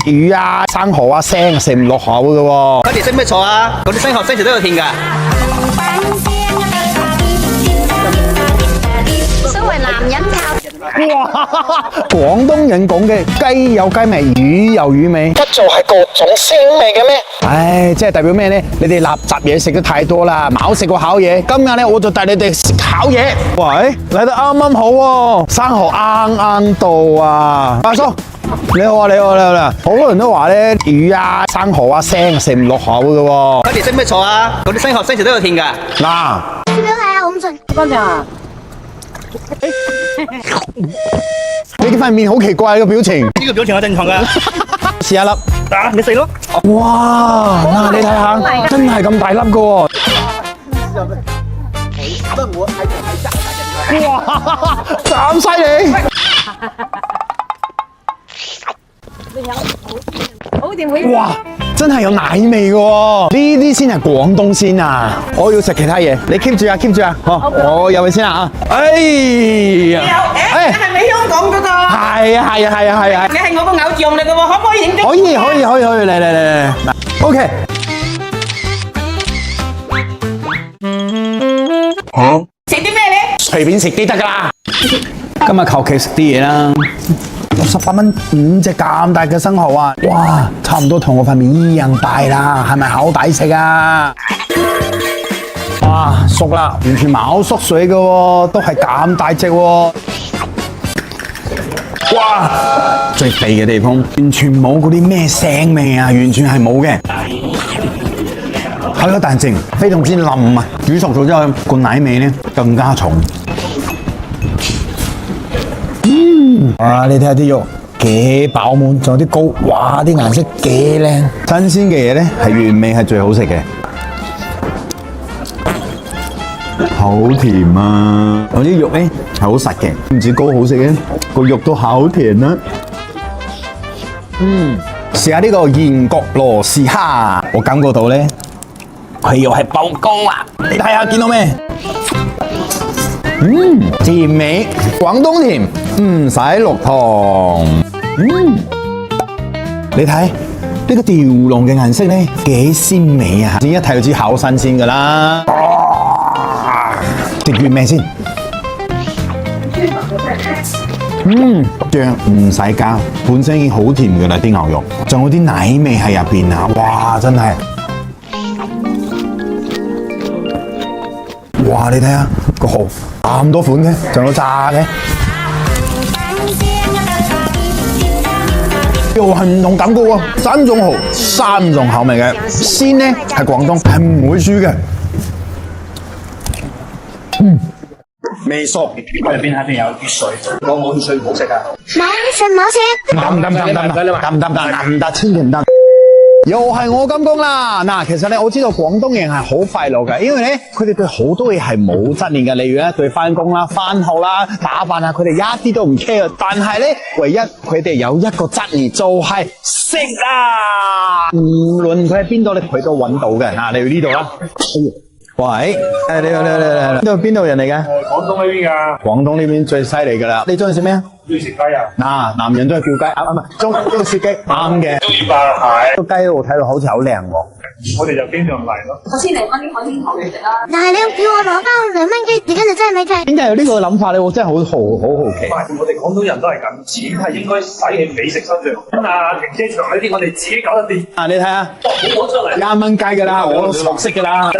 魚啊、生蠔啊、腥食唔落口嘅喎。佢哋識咩錯啊？嗰啲生學生時都有甜㗎。身為男人靠。哇！廣東人講嘅雞有雞味，魚有魚味，不就係各種鮮味嘅咩？唉，即係代表咩咧？你哋垃圾嘢食得太多啦，冇食過好嘢。今日咧，我就帶你哋食好嘢。喂，嚟得啱啱好喎，生蠔啱啱到啊！阿叔，你好啊，你好，你好啦！好多人都話咧，魚啊、生蠔啊、腥食唔落口嘅喎。佢哋識咩錯啊？嗰啲生學生時都有甜㗎。嗱，點樣係啊？我唔信。乾淨啊！你塊面好奇怪嘅表情。呢個表情係正常㗎。試一粒。打你食咯。哇！嗱，你睇下，真係咁大粒嘅喎。哇！咁犀利！好掂會。哇！真係有奶味嘅喎，呢啲先係廣東鮮啊！我要食其他嘢，你 keep 住啊，keep 住啊！好，我入去先啊！哎呀，你係咪香港嗰個？係啊，係啊，係啊，係啊！你係我個偶像嚟嘅喎，可唔可以影啲？可以，嚟，OK。食啲咩咧？隨便食啲得㗎啦。今日求其食啲嘢啦。68蚊5隻咁大嘅生蠔啊！哇，差唔多同我塊面一樣大啦，係咪好抵食啊？哇，熟啦，完全冇縮水嘅喎，都係咁大隻喎。哇，最肥嘅地方完全冇嗰啲咩腥味啊，完全係冇嘅。係咯，彈性，非常之腍啊！煮熟咗之後，個奶味咧更加重。哇！你睇下啲肉幾飽滿，仲有啲膏，哇！啲顏色幾靚，新鮮嘅嘢咧係原味係最好食嘅，好甜啊！我啲肉咧係好實嘅，唔止膏好食嘅，個肉都好甜啦。試下呢個鹽焗螺絲蝦，我感覺到咧佢又係爆膏啊！你睇下見到咩？甜味，廣東甜，唔使落糖。你睇呢個吊龍嘅顏色咧，幾鮮美啊！一睇就知好新鮮噶啦。食完味先。醬唔使加，本身已經好甜噶啦啲牛肉，仲有啲奶味喺入邊啊！哇，真係。哇！你睇下個蠔咁多款嘅，仲有炸嘅，又係唔同感覺喎。3種蠔，3種口味嘅。鮮呢係廣東，係唔會輸嘅。未熟，入邊肯定有血水，我冇血水唔好食啊。冇唔得，千祈唔得。又係我咁講啦，嗱，其實咧我知道廣東人係好快樂嘅，因為咧佢哋對好多嘢係冇執念嘅，例如咧對翻工啦、翻學啦、打扮啊，佢哋一啲都唔 care。但係咧，唯一佢哋有一個執念就係食啊！無論佢喺邊度咧，佢都揾到嘅。嗱，例如呢度啦。喂，你好，邊度人嚟嘅？廣東呢邊噶。廣東呢邊最犀利噶啦。你中意食咩啊？中意食雞啊？嗱，男人都係叫雞，唔係，中意食雞，啱嘅。中意白蟹。個雞我睇到好似好靚喎。我哋就經常嚟咯。我先嚟揾啲海鮮頭嚟食啦。但係你要叫我攞翻2蚊雞，而家就真係咪計？點解有呢個諗法咧？我真係好好奇。我哋廣東人都係咁，錢係應該使喺美食身上。咁啊，停車場呢啲我哋自己搞得掂。啊，你睇下，攞出嚟。1蚊雞噶啦，我熟悉噶啦。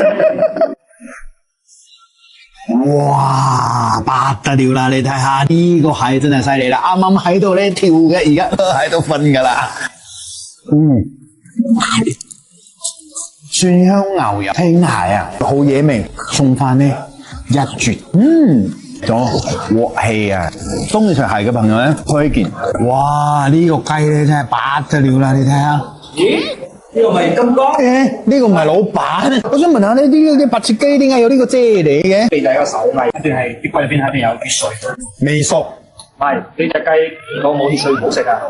哇，不得了啦！你睇下呢個蟹真係犀利啦，啱啱喺度咧跳嘅，而家喺度瞓噶啦。蒜香牛油青蟹啊，好野味，送飯呢一絕。仲有鑊氣啊！中意食蟹嘅朋友咧推薦。哇，呢個雞咧真係不得了啦！你睇下。呢個咪金剛？呢個唔係老闆。我想問下呢啲白切雞點解有呢個啫喱嘅？秘製個手藝，一定係啲雞入邊肯定有血水。未熟。係呢隻雞我冇血水唔好食啊。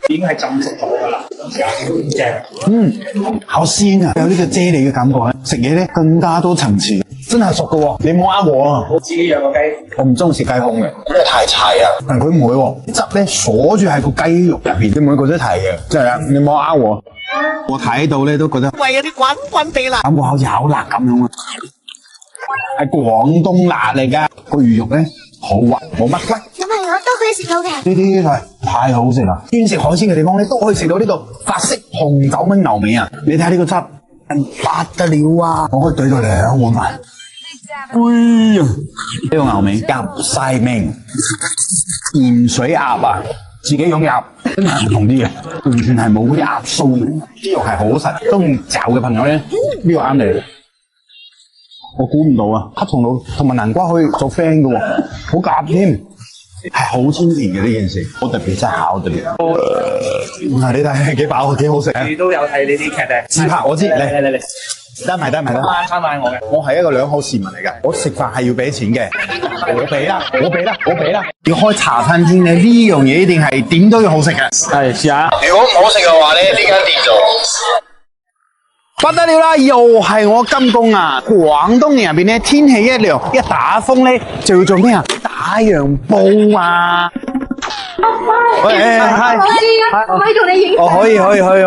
已經係浸熟咗噶啦，正。好鮮啊！有呢個啫喱嘅感覺，食嘢咧更加多層次。真係熟㗎喎，你冇呃我啊！我自己養個雞，我唔中意食雞胸嘅，因為太柴啊。但佢唔會喎，啲汁咧鎖住喺個雞肉入邊，你唔會覺得提嘅。真係啊，你冇呃我。我睇到咧都覺得胃有啲滾滾地啦。感覺好似好辣咁樣啊！係廣東辣嚟㗎，個魚肉咧好滑，冇乜骨。小朋友都可以食到嘅。呢啲係太好食啦！專食海鮮嘅地方咧，都可以食到呢個法式紅酒炆牛尾啊！你睇下呢個汁，不得了啊！我可以兌到2碗飯。哎呀，呢個牛尾入晒命，鹽水鴨啊，自己養鴨真係唔同啲嘅，完全係冇嗰啲鴨酥嘅，啲肉係好實。中意嚼嘅朋友咧，呢個啱你。我估唔到啊，黑松露同埋南瓜可以做 friend 嘅喎，好夾添。係好清甜嘅呢件事，好特別，真係好特別。嗱，你睇幾飽，幾好食啊！你都有睇呢啲劇嘅。自拍我知，嚟，嚟，得埋。餐買我嘅。我係一個良好市民嚟㗎，我食飯係要俾錢嘅。我俾啦。要開茶餐廳咧，呢樣嘢一定係點都要好食嘅。係，試下。如果唔好食嘅話咧，呢間店就不得了啦！又係我金工啊！廣東人入邊咧，天氣一涼，一打風咧，就要做咩啊？打洋煲啊！喂，係，可以同你影。可以。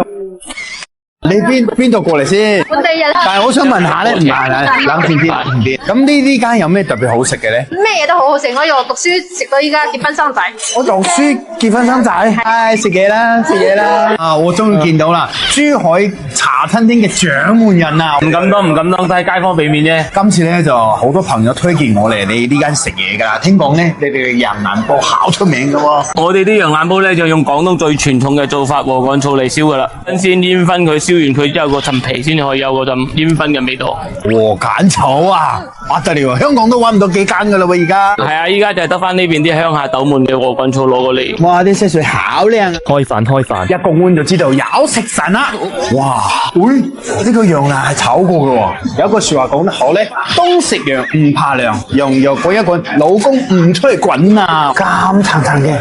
你邊度過嚟先？本地人。但係我想問下咧，唔係，冷靜啲。咁呢間有咩特別好食嘅咧？咩嘢都好好食，我由讀書食到依家結婚生仔。我讀書結婚生仔，唉，食嘢啦！啊，我終於見到啦，珠海茶餐廳嘅掌門人啊！唔敢當，都係街坊俾面啫。今次咧就好多朋友推薦我嚟你呢間食嘢㗎啦，聽講咧你哋嘅羊腩煲好出名㗎喎。我哋啲羊腩煲咧就用廣東最傳統嘅做法禾稈醋嚟燒㗎啦，新鮮煙熏佢，燒完佢之後個層皮先可以有嗰陣煙熏嘅味道。禾稈醋啊，不得了！香港都揾唔到幾間㗎啦喎，而家。係啊，依家就係得翻呢邊啲鄉下斗門嘅禾稈醋攞過嚟。哇！啲色水好靚啊！開飯，一個碗就知道有食神啦！哇！喂，呢個羊腩係炒過嘅喎。有一句説話講得好咧，冬食羊唔怕涼，羊肉滾一滾，老公唔出嚟滾啊！咁層層嘅，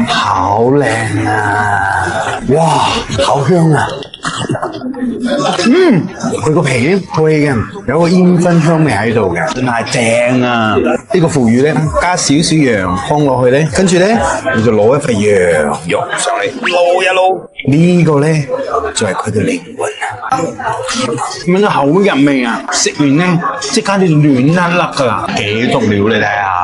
好靚啊！哇，好香啊！佢個皮咧配嘅，有個煙熏香味喺度嘅，真係正啊！呢個腐乳咧，加少少羊湯落去咧，跟住咧你就攞一塊羊肉上嚟撈一撈，呢個咧就係佢嘅靈魂啊！咁樣好入味啊！食完咧即刻呢暖甩甩噶啦，幾足料你睇下。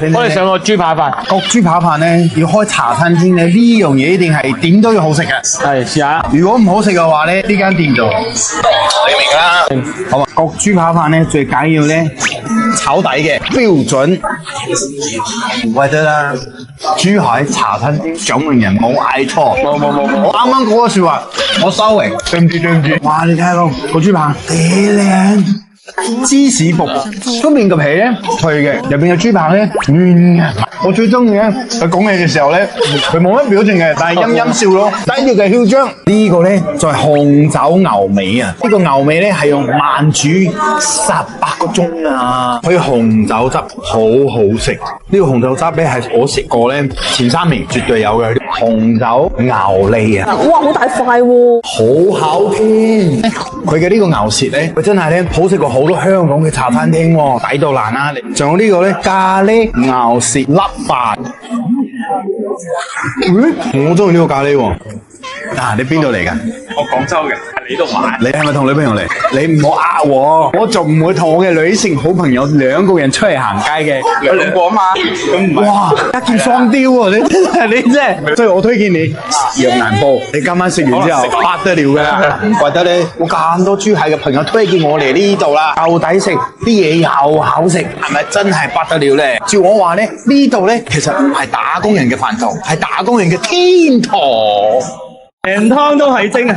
我哋上個豬扒飯，焗豬扒飯咧要開茶餐廳咧，呢樣嘢一定係點都要好食嘅。係試下。如果唔好食嘅話咧，呢間店就你明㗎啦。好啊，焗豬扒飯咧最緊要咧炒底嘅標準，唔怪得啦。珠海茶餐廳掌門人冇嗌錯，冇。我啱啱嗰個説話，我收回，對唔住。哇！你睇下個豬扒幾靚。芝士薄，出面個皮咧脆嘅，入邊嘅豬扒咧軟嘅。我最中意咧，佢講嘢嘅時候咧，佢冇乜表情嘅，但係陰陰笑咯，低調嘅囂張。呢個咧就係紅酒牛尾啊！呢個牛尾咧係用慢煮18個鐘啊，佢紅酒汁好好食。呢個紅酒汁咧係我食過咧前3名絕對有嘅紅酒牛脷啊！哇，好大塊喎！好厚添。佢嘅呢個牛舌咧，佢真係咧好食過好多香港嘅茶餐廳喎，抵到爛啊！仲有呢個咧咖喱牛舌粒飯，我中意呢個咖喱喎。你邊度嚟㗎？我廣州嘅，喺呢度買。你係咪同女朋友嚟？你唔好呃我，我仲唔會同我嘅女性好朋友2個人出嚟行街嘅。兩個啊嘛，咁唔係。哇！一箭雙雕喎，你真係，所以我推薦你羊腩煲。你今晚食完之後不得了㗎啦，怪得咧我咁多珠海嘅朋友推薦我嚟呢度啦，又抵食，啲嘢又好食，係咪真係不得了咧？照我話咧，呢度咧其實唔係打工人嘅飯堂，係打工人嘅天堂。成湯都係精。嗱，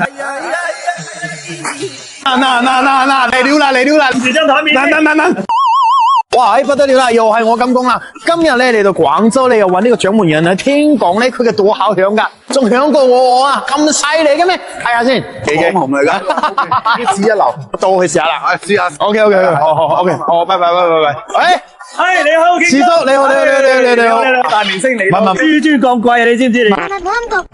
嚟了啦！住張台面。哇！不得了啦，又係我金工啦！今日咧嚟到廣州，你又揾呢個掌門人啊！聽講咧佢嘅朵好響㗎，仲響過我啊！咁犀利嘅咩？睇下先，幾紅嚟㗎？啲紙一流，到去試下啦，試下。OK，好，拜拜。哎，你好，師叔你好，你好，大明星嚟，唔豬豬咁貴啊！你知唔知你？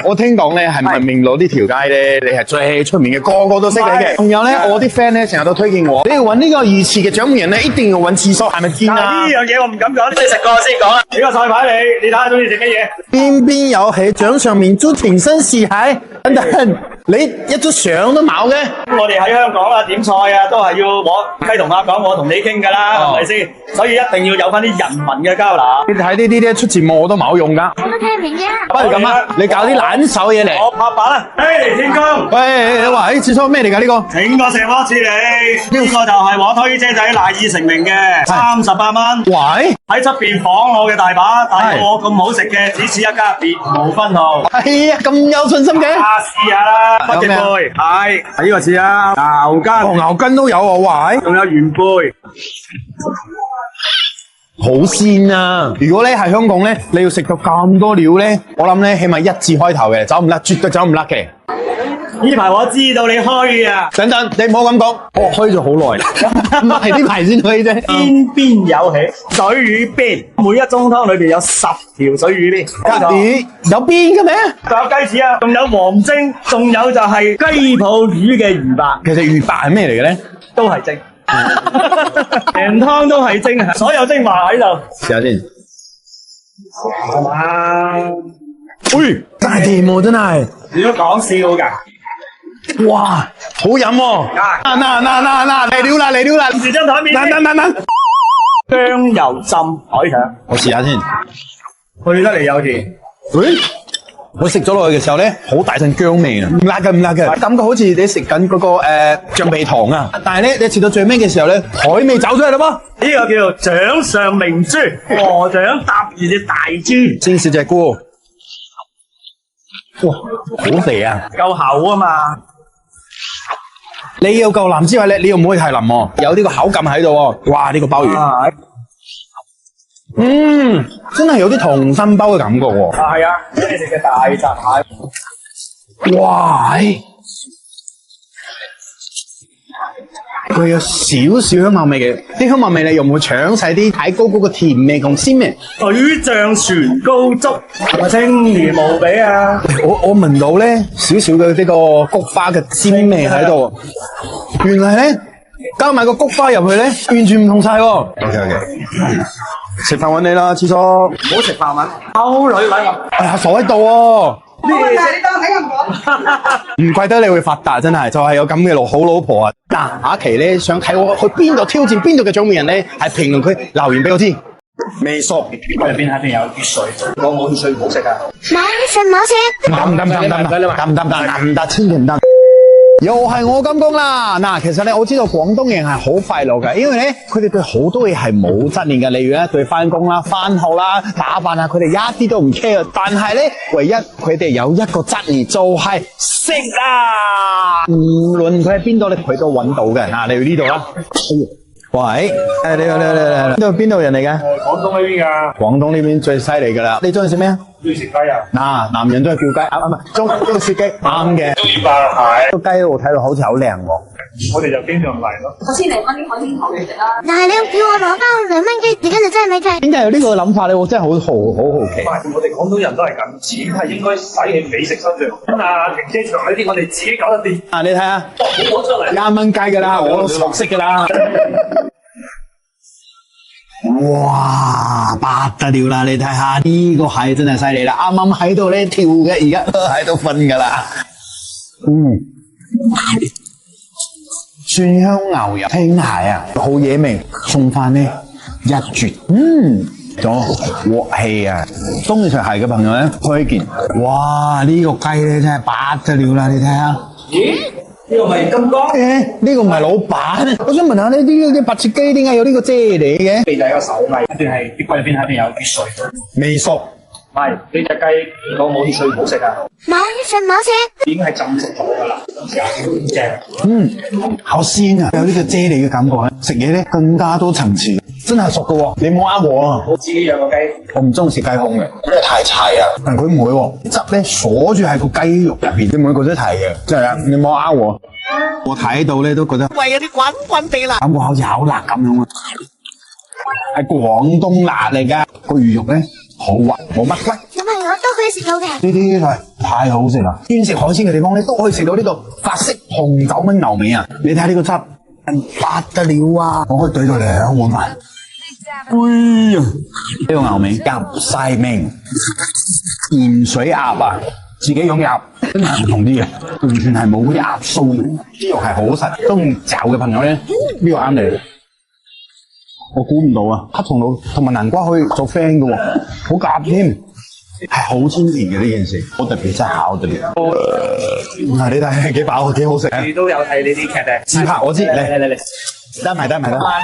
我聽講咧，係咪明路呢條街咧，你係最出名嘅，個個都識你嘅。仲有咧，我啲 friend 咧成日都推薦我，你要揾呢個魚翅嘅掌門人咧，一定要揾廁所，係咪堅啊？呢樣嘢我唔敢講，你食過先講啊！俾個菜牌你睇下中意食乜嘢？邊邊有喜，掌上面都全身是蟹。等等，你一張相都冇嘅。我哋喺香港啊，點菜啊，都係要我雞同鴨講，我同你傾㗎啦，係咪先？所以一定要有翻啲人民嘅交流。你睇呢啲咧出節目我都冇用㗎。我都聽唔明嘅。不如咁啊，你搞啲懶手嘢嚟。我拍板啦！誒，天公，喂，你話廁所咩嚟㗎呢個？整個石鍋翅你，呢個就係我推車仔賴以成名嘅38蚊。喂，喺出邊仿我嘅大把，但係我咁好食嘅，只此一家，別無分號。係啊，咁有信心嘅。試下啦，北極貝係呢個翅啊，牛筋，牛筋都有啊，喂，仲有元貝。好鮮啊！如果咧係香港咧，你要食到咁多料咧，我諗咧起碼1字開頭嘅，走唔甩，絕對走唔甩嘅。呢排我知道你虛啊！等等，你唔好咁講，我虛咗好耐啦，唔係呢排先虛啫。邊有喜？水魚邊，每一盅湯裏邊有10條水魚邊。咦，有邊嘅咩？仲有雞翅啊，仲有黃蒸，仲有就係雞泡魚嘅魚白。其實魚白係咩嚟嘅咧？都係蒸，成湯都係蒸，所有精華喺度。試下先。係嘛？喂，真係甜喎，真係。你都講笑㗎？哇，好飲喎！嗱，嚟料啦，嚟料啦！住張台面。嗱，薑油浸海腸，我試下先。去得嚟有甜。喂，我食咗落去嘅時候咧，好大陣薑味啊！唔辣嘅，感覺好似你食緊嗰個橡皮糖啊！但係咧，你食到最尾嘅時候咧，海味走出嚟啦噃。呢個叫做掌上明珠，河掌搭住隻大豬，先試隻菇，哇，好肥啊！夠厚啊嘛。你要夠腍之外咧，你又唔可以太腍喎，有呢個口感喺度喎。哇，呢個鮑魚，真係有啲溏心鮑嘅感覺喎。係啊，你食嘅大閘蟹。哇，佢有少少香茅味嘅，啲香茅味咧又唔會搶晒啲太高嗰個甜味同鮮味。水醬船膏粥，係咪清甜無比啊？我聞到咧少少嘅呢個菊花嘅鮮味喺度，原來咧加埋個菊花入去咧，完全唔同晒喎。OK， 食飯揾你啦，廁所。唔好食飯揾，溝女揾我。哎呀，傻喺度喎。冇問題，你當睇咁講。唔怪得你會發達，真係就係有咁嘅好老婆啊！嗱，下一期咧想睇我去邊度挑戰邊度嘅掌門人咧，係評論區留言俾我知。未熟，入邊肯定有血水，我冇血水唔好食啊！冇食，唔得，千祈唔得。又係我金工啦！嗱，其實咧我知道廣東人係好快樂嘅，因為咧佢哋對好多嘢係冇執念嘅，例如咧對翻工啦、翻學啦、打扮啊，佢哋一啲都唔 care。但係咧，唯一佢哋有一個執念就係食啊！無論佢喺邊度咧，佢都揾到嘅。嗱，嚟到呢度啦。喂，你好，邊度人嚟嘅？廣東呢邊㗎。廣東呢邊最犀利㗎啦！你中意食咩啊？中意食雞啊？嗱，男人都係叫雞，唔係，中意食雞，啱嘅。中意白蟹。個雞我睇到好似好靚喎。我哋就經常嚟咯。我千零蚊啲海鮮糖你食啦。但係你叫我攞翻2蚊雞，而家就真係咪計？點解有呢個諗法咧？我真係好奇。我哋廣東人都係咁，錢係應該使喺美食身上。咁啊，停車場呢啲我哋自己搞得掂。啊，你睇下，攞出嚟。 1蚊雞㗎啦，我都熟悉㗎啦。哇，不得了啦！你睇下呢個蟹真係犀利啦，啱啱喺度咧跳嘅，而家喺度瞓㗎啦。蒜香牛油青蟹啊，好野味，送飯呢一絕。仲有鑊氣啊！中意食蟹嘅朋友咧推薦。哇，呢個雞咧真係不得了啦！你睇下。咦？呢個咪金剛？呢個唔係老闆。我想問下呢啲白切雞點解有呢個啫喱嘅？味就係個手藝，一定係啲雞入邊肯定有血水。未熟。唔係呢隻雞，如果冇血水唔好食啊！冇食。已經係浸熟咗㗎啦，正。好鮮啊！有呢個啫喱嘅感覺，食嘢咧更加多層次。真係熟㗎喎，你唔好呃我啊！我自己養個雞，我唔中意食雞胸嘅，因為太柴啊。但佢唔會喎，汁咧鎖住喺個雞肉入邊，你唔會覺得柴嘅。真係啊，你唔好呃我。我睇到咧都覺得胃有啲滾滾地啦，感覺好似好辣咁樣啊！係廣東辣嚟㗎，個魚肉咧好滑，冇乜骨。小朋友都可以食到嘅。呢啲係太好食啦！專食海鮮嘅地方咧，都可以食到呢個法式紅酒炆牛尾啊！你睇下呢個汁，不得了啊！我可以對到2碗飯。哎呀，呢個牛尾夾晒命，鹽水鴨啊！自己養鴨真係唔同啲嘅，完全係冇嗰啲鴨騷味，啲肉係好實。中意嚼嘅朋友咧，呢個啱你。我估唔到啊，黑松露同埋南瓜可以做 friend 嘅喎，好夾添，係好鮮甜嘅呢件事，好特別，真係好特別。嗱，你睇幾飽，幾好食啊！你都有睇呢啲劇嘅？自拍我知，嚟。得埋。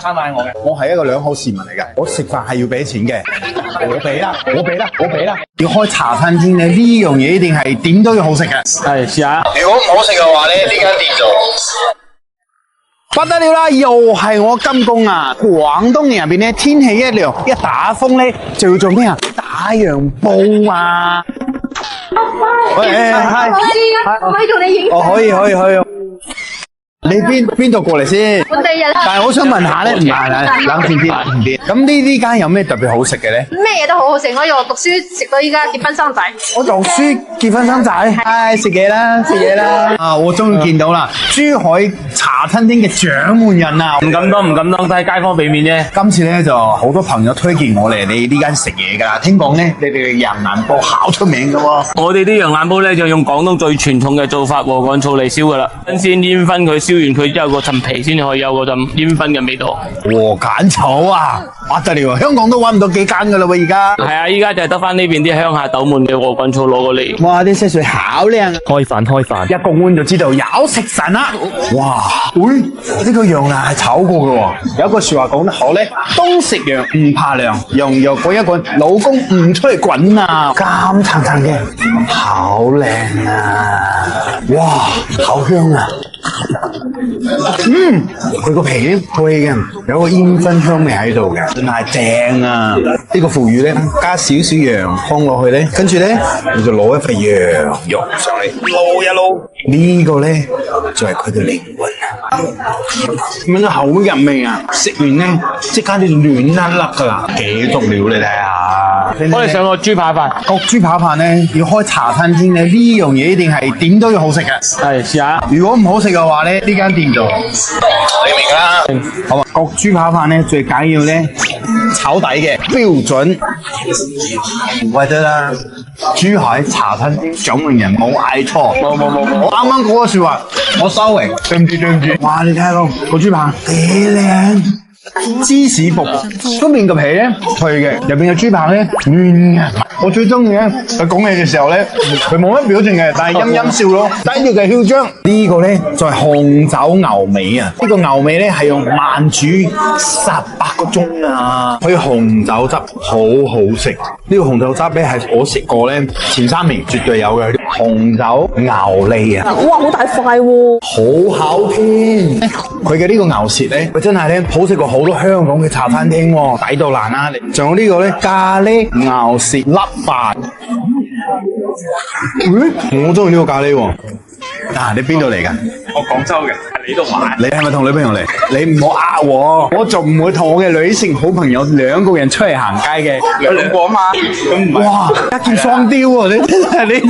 餐買我嘅。我係一個良好市民嚟㗎，我食飯係要俾錢嘅，我俾啦。要開茶餐廳咧，呢樣嘢一定係點都要好食嘅。係試下。如果唔好食嘅話咧，呢間店就不得了啦！又係我金工啊！廣東人入邊咧，天氣一涼，一打風咧，就要做咩啊？打洋煲啊！喂，係，我可以同你影。哦，可以。你邊度過嚟先？本地人。但係我想問下咧，唔係，冷靜啲。咁呢間有咩特別好食嘅咧？咩嘢都好好食，我由讀書食到依家結婚生仔。我讀書結婚生仔，唉，食嘢啦！啊，我終於見到啦，珠海茶餐廳嘅掌門人啊！唔敢當，睇街坊俾面啫。今次咧就好多朋友推薦我嚟你呢間食嘢㗎，聽講咧你哋嘅羊腩煲好出名㗎喎。我哋啲羊腩煲咧就用廣東最傳統嘅做法，禾稈醋嚟燒㗎啦，新鮮煙燻佢，燒完佢之後個層皮先可以有嗰陣煙燻嘅味道。禾稈醋啊，不得了！香港都揾唔到幾間㗎啦喎，而家。係啊，依家就係得翻呢邊啲鄉下斗門嘅禾稈醋攞過嚟。哇！啲色水好靚，開飯，一個碗就知道有食神啦。哇！喂，呢個羊腩係炒過嘅喎。有一句説話講得好咧，冬食羊唔怕涼，羊肉滾一滾，老公唔出嚟滾啊！咁層層嘅，好靚啊！哇，好香啊！佢個皮咧脆嘅，有個煙燻香味喺度嘅，真係正啊！呢個腐乳咧，加少少羊湯落去咧，跟住咧你就攞一塊羊肉上嚟撈一撈，呢個咧就係佢嘅靈魂啊！咁樣好入味啊！食完咧即刻就暖甩甩噶啦，幾足料你睇下。我哋上個豬扒飯，焗豬扒飯咧要開茶餐廳咧，呢樣嘢一定係點都要好食嘅。係試下。如果唔好食嘅話咧，呢間店就你明啦。好啊！焗豬扒飯咧最緊要咧炒底嘅標準，唔怪得啦。珠海茶餐廳掌門人冇嗌錯，冇。我啱啱嗰個説話，我收回，對唔住。哇！你睇下個豬扒幾靚，芝士薄，出面個皮咧脆嘅，入邊嘅豬扒咧軟嘅。我最中意咧，佢講嘢嘅時候咧，佢冇乜表情嘅，但係陰笑咯，低調嘅囂張。呢個咧就係紅酒牛尾啊！呢個牛尾咧係用慢煮18個鐘啊，佢紅酒汁好好食。呢個紅酒汁咧係我食過咧前3名絕對有嘅紅酒牛脷啊！哇，好大塊喎！好厚添，佢嘅呢個牛舌咧，佢真係咧好食過好多香港嘅茶餐廳喎，抵到爛啊！仲有呢個咧咖喱牛舌粒飯，我中意呢個咖喱喎。嗱，你邊度嚟㗎？我廣州嘅，喺你度玩。你係咪同女朋友嚟？你唔好呃我，我仲唔會同我嘅女性好朋友2個人出嚟行街嘅。有兩個啊嘛，咁唔係。哇，一箭雙雕喎！你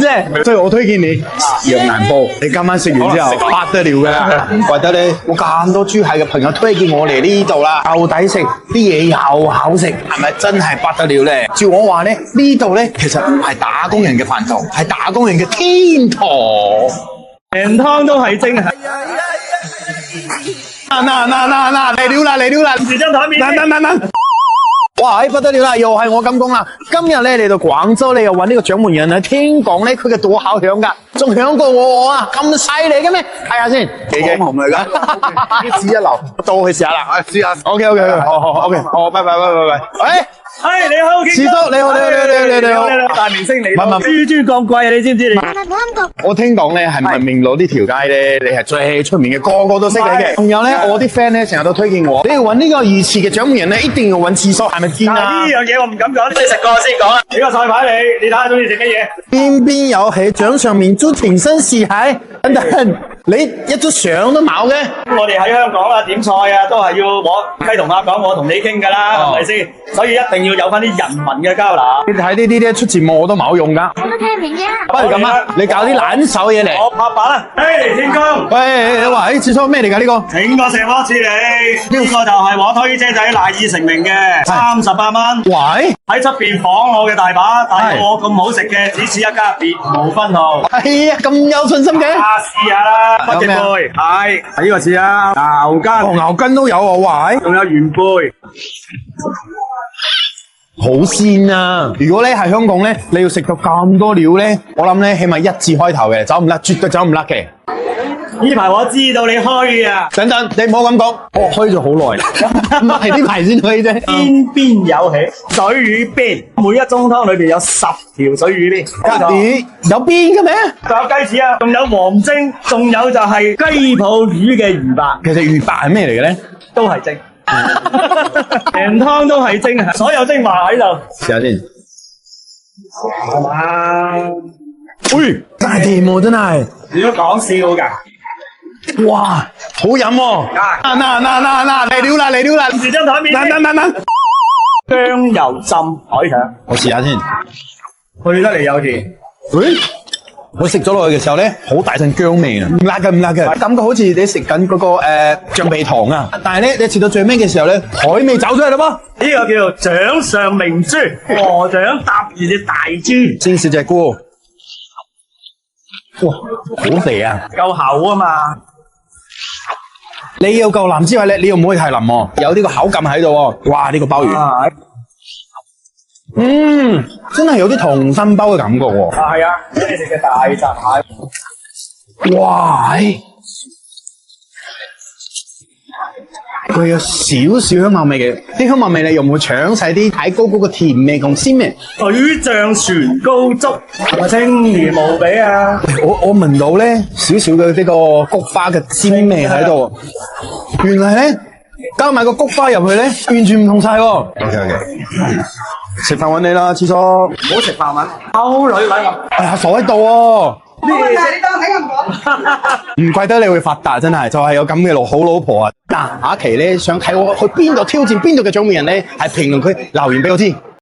真係，所以我推薦你羊腩煲。你今晚食完之後不得了㗎啦，唔怪得你我咁多珠海嘅朋友推薦我嚟呢度啦，又抵食，啲嘢又好食，係咪真係不得了咧？照我話咧，呢度咧其實唔係打工人嘅飯堂，係打工人嘅天堂。成湯都係精啊！嗱，嚟了啦！住張台面。嗱！哇！不得了啦，又係我金工啦！今日咧嚟到廣州，你又揾呢個掌門人啊！聽講咧佢嘅朵好響㗎，仲響過我啊！咁犀利嘅咩？睇下先，幾紅嚟㗎？啲紙一流，到去試下啦！試下。OK，好，OK，好，拜拜。你好，師叔，你好，大明星嚟，唔係豬降貴啊！你知唔知你？但係冇啱過。我聽講咧係文明路呢條街咧，你係最出名嘅，個個都識你嘅。仲有咧，我啲 friend 咧成日都推薦我，你要揾呢個魚翅嘅掌門人咧，一定要揾師叔，係咪堅啊？呢樣嘢我唔敢講，你食過先講啦。俾個菜牌你睇下中意食乜嘢？邊有喜掌上面豬全身是蟹，等等。你一張相都冇嘅。我哋喺香港啊，點菜啊，都係要我雞同鴨講，我同你傾噶啦，係咪先？所以一定要有翻啲人民嘅交流。你睇呢啲出節目我都冇用噶。我都聽唔明嘅。不如咁啊，你搞啲懶手嘢嚟。我拍板啦，嘿，天公，喂，你話廁所咩嚟㗎呢個？請個食多次你，呢個就係我推車仔賴以成名嘅38蚊。喂，喺出邊仿我嘅大把，但係我咁好食嘅，只此一家，別無分號。係啊，咁有信心嘅。試下啦，北極貝係呢個似啊，牛筋，哦，牛筋都有啊，喂，仲有元貝。好鮮啊！如果咧喺香港咧，你要食到咁多料咧，我諗咧起碼1字開頭嘅，走唔甩，絕對走唔甩嘅。呢排我知道你虛啊，等等，你唔好咁講，我虛咗好耐啦，唔係呢排先虛啫。邊邊有起水魚邊，每一盅湯裏邊有10條水魚邊，咦，有邊嘅咩？仲有雞翅啊，仲有黃蒸，仲有就係雞泡魚嘅魚白。其實魚白係咩嚟嘅咧？都係蒸，成湯都係蒸，所有蒸埋喺度。試下先。係嘛？喂，真係甜喎，真係。你都講笑㗎？哇，好飲喎！嗱，嚟料啦，嚟料啦！住張台面。嗱，薑油浸海腸，我試下先。去得嚟有甜。喂，我食咗落去嘅時候咧，好大陣薑味啊！唔辣嘅，感覺好似你食緊嗰個橡皮糖啊！但係咧，你食到最尾嘅時候咧，海味走出嚟啦噃！呢個叫做掌上明珠，和掌搭住隻大豬，先試隻菇。哇，好肥啊！夠厚啊嘛！你要夠腍之外咧，你又唔可以太腍喎，有呢個口感喺度喎。哇，呢個鮑魚，真係有啲溏心鮑嘅感覺喎。係啊，你食嘅大閘蟹。哇，佢有少少香茅味嘅，啲香茅味咧又唔會搶晒啲蟹膏嗰個甜味同鮮味。水醬船膏粥，係咪清甜無比啊？我聞到咧少少嘅呢個菊花嘅鮮味喺度，原來咧加埋個菊花入去咧，完全唔同晒喎。OK， 食飯揾你啦，廁所。唔好食飯文，溝女揾我。哎呀，傻喺度喎。我問題你當睇唔講。唔怪得你會發達，真係就係有咁嘅好老婆啊！嗱，下一期咧想睇我去邊度挑戰邊度嘅獎門人咧，係評論區留言俾我知。